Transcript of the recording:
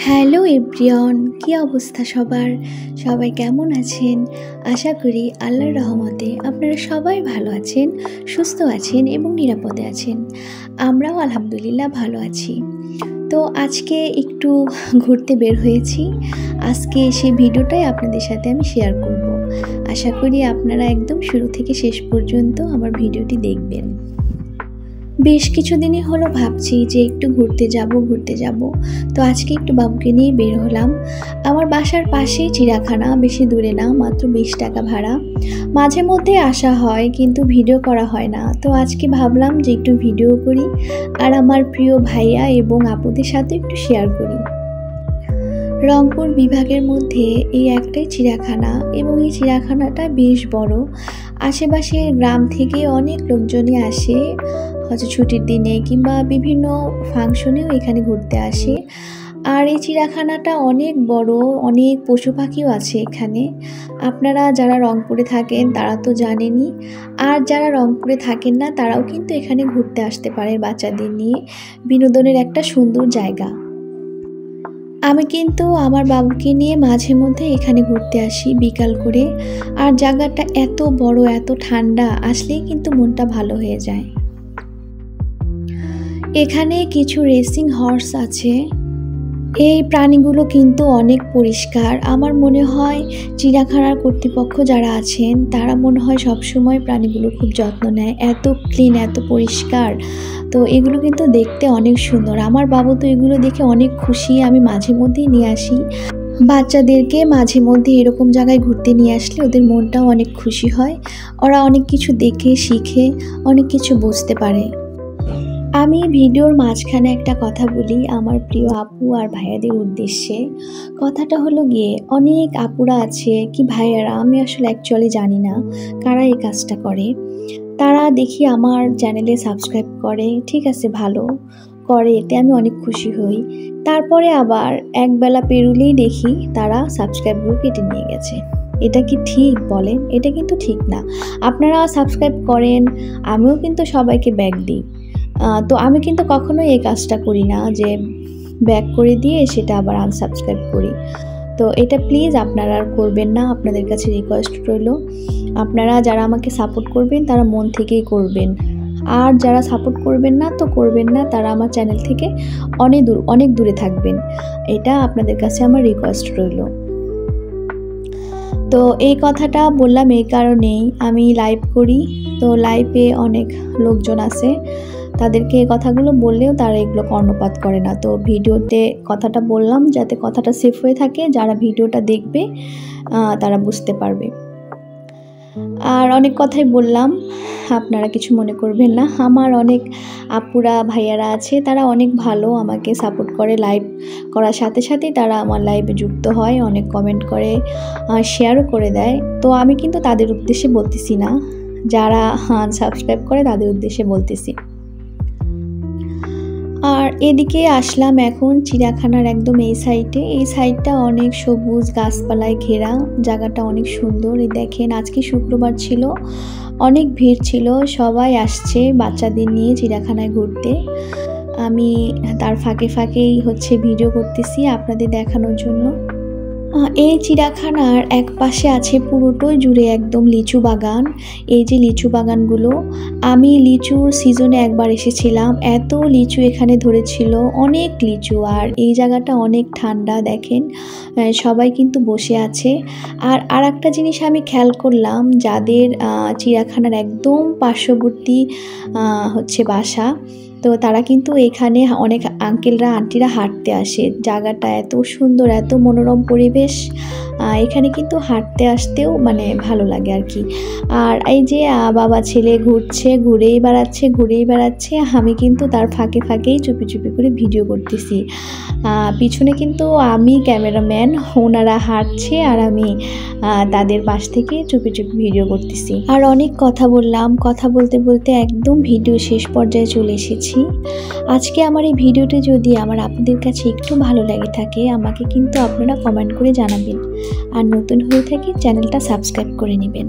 Hello everyone, কি অবস্থা সবার? সবাই কেমন আছেন? আশা করি আল্লাহর রহমতে আপনারা সবাই ভালো আছেন, সুস্থ আছেন এবং নিরাপদে আছেন। আমরাও আলহামদুলিল্লাহ ভালো আছি। তো আজকে একটু ঘুরতে বের হয়েছি। আজকে সেই ভিডিওটাই আপনাদের সাথে আমি শেয়ার করব। আশা করি আপনারা একদম শুরু থেকে শেষ পর্যন্ত আমার ভিডিওটি দেখবেন। বেশ কিছুদিনই হলো ভাবছি যে একটু ঘুরতে যাব। তো আজকে একটু বাবুকে নিয়ে বের হলাম। আমার বাসার পাশেই চিড়িয়াখানা, বেশি দূরে না, মাত্র 20 টাকা ভাড়া। মাঝে মধ্যে আসা হয় কিন্তু ভিডিও করা হয় না। তো আজকে ভাবলাম যে একটু ভিডিও করি আর আমার প্রিয় ভাইয়া এবং আপুদের সাথে একটু শেয়ার করি। রংপুর বিভাগের মধ্যে এই একটাই চিড়িয়াখানা এবং এই চিড়িয়াখানাটা বেশ বড়। আশেপাশের গ্রাম থেকে অনেক লোকজনই আসে, হয়তো ছুটির দিনে কিংবা বিভিন্ন ফাংশনেও এখানে ঘুরতে আসে। আর এই চিড়িয়াখানাটা অনেক বড়, অনেক পশু পাখিও আছে এখানে। আপনারা যারা রংপুরে থাকেন তারা তো জানেনই, আর যারা রংপুরে থাকেন না তারাও কিন্তু এখানে ঘুরতে আসতে পারে বাচ্চাদের নিয়ে। বিনোদনের একটা সুন্দর জায়গা। আমি কিন্তু আমার বাবুকে নিয়ে মাঝে মধ্যে এখানে ঘুরতে আসি বিকাল করে। আর জায়গাটা এত বড়, এত ঠান্ডা, আসলেই কিন্তু মনটা ভালো হয়ে যায়। এখানে কিছু রেসিং হর্স আছে। এই প্রাণীগুলো কিন্তু অনেক পরিষ্কার। আমার মনে হয় চিড়িয়াখানার কর্তৃপক্ষ যারা আছেন তারা মনে হয় সবসময় প্রাণীগুলো খুব যত্ন নেয়। এত ক্লিন, এত পরিষ্কার। তো এগুলো কিন্তু দেখতে অনেক সুন্দর। আমার বাবু তো এগুলো দেখে অনেক খুশি। আমি মাঝে মধ্যেই নিয়ে আসি বাচ্চাদেরকে, মাঝে মধ্যে এরকম জায়গায় ঘুরতে নিয়ে আসলে ওদের মনটাও অনেক খুশি হয়। ওরা অনেক কিছু দেখে, শিখে, অনেক কিছু বুঝতে পারে। আমি ভিডিওর মাঝখানে একটা কথা বলি আমার প্রিয় আপু আর ভাইয়াদের উদ্দেশ্যে। কথাটা হলো গিয়ে, অনেক আপুরা আছে কি ভাইয়ারা, আমি আসলে অ্যাকচুয়ালি জানি না কারা এই কাজটা করে। তারা দেখি আমার চ্যানেলে সাবস্ক্রাইব করে, ঠিক আছে, ভালো করে, এতে আমি অনেক খুশি হই। তারপরে আবার একবেলা পেরুলেই দেখি তারা সাবস্ক্রাইবগুলো কেটে নিয়ে গেছে। এটা কি ঠিক বলেন? এটা কিন্তু ঠিক না। আপনারা সাবস্ক্রাইব করেন, আমিও কিন্তু সবাইকে ব্যাক দিই। তো আমি কিন্তু কখনোই এই কাজটা করি না যে ব্যাক করে দিয়ে সেটা আবার আনসাবস্ক্রাইব করি। তো এটা প্লিজ আপনারা আর করবেন না, আপনাদের কাছে রিকোয়েস্ট রইল। আপনারা যারা আমাকে সাপোর্ট করবেন তারা মন থেকেই করবেন, আর যারা সাপোর্ট করবেন না তো করবেন না, তারা আমার চ্যানেল থেকে অনেক দূরে থাকবেন। এটা আপনাদের কাছে আমার রিকোয়েস্ট রইল। তো এই কথাটা বললাম এই কারণেই, আমি লাইভ করি, তো লাইভে অনেক লোকজন আছে, তাদেরকে এই কথাগুলো বললেও তারা এগুলো কর্ণপাত করে না। তো ভিডিওতে কথাটা বললাম যাতে কথাটা সেভ হয়ে থাকে, যারা ভিডিওটা দেখবে তারা বুঝতে পারবে। আর অনেক কথাই বললাম, আপনারা কিছু মনে করবেন না। আমার অনেক আপুরা ভাইয়ারা আছে, তারা অনেক ভালো, আমাকে সাপোর্ট করে। লাইভ করার সাথে সাথেই তারা আমার লাইভে যুক্ত হয়, অনেক কমেন্ট করে, শেয়ারও করে দেয়। তো আমি কিন্তু তাদের উদ্দেশ্যে বলতেছি না, যারা সাবস্ক্রাইব করে তাদের উদ্দেশ্যে বলতেছি। আর এদিকে আসলাম এখন চিড়িয়াখানার একদম এই সাইডটা অনেক সবুজ গাছপালায় ঘেরা, জায়গাটা অনেক সুন্দর। এই দেখেন, আজকে শুক্রবার ছিল, অনেক ভিড় ছিল, সবাই আসছে বাচ্চাদের নিয়ে চিড়িয়াখানায় ঘুরতে। আমি তার ফাঁকেই ভিডিও করতেছি আপনাদের দেখানোর জন্য। এই চিড়িয়াখানার এক পাশে আছে পুরোটাই জুড়ে একদম লিচু বাগান। এই যে লিচু বাগানগুলো, আমি লিচুর সিজনে একবার এসেছিলাম, এত লিচু এখানে ধরেছিল, অনেক লিচু। আর এই জায়গাটা অনেক ঠান্ডা, দেখেন সবাই কিন্তু বসে আছে। আর একটা জিনিস আমি খেয়াল করলাম, যাদের চিড়িয়াখানার একদম পার্শ্ববর্তী বাসা, তো তারা কিন্তু এখানে অনেক আঙ্কেলরা আন্টিরা হাঁটতে আসে। জায়গাটা এত সুন্দর, এত মনোরম পরিবেশ, এখানে কিন্তু হাঁটতে আসতেও মানে ভালো লাগে আর কি। আর এই যে বাবা ছেলে ঘুরেই বেড়াচ্ছে, আমি কিন্তু তার ফাঁকেই চুপি করে ভিডিও করতেছি। পিছনে কিন্তু আমি ক্যামেরাম্যান, ওনারা হাঁটছে আর আমি তাদের পাশ থেকে চুপি ভিডিও করতেছি। আর অনেক কথা বললাম, কথা বলতে একদম ভিডিও শেষ পর্যায়ে চলে এসেছি। আজকে আমার এই ভিডিওটি যদি আমার আপনাদের কাছে একটু ভালো লেগে থাকে, আমাকে কিন্তু আপনারা কমেন্ট করে জানাবেন। আর নতুন হয়ে থাকে চ্যানেলটা সাবস্ক্রাইব করে নেবেন।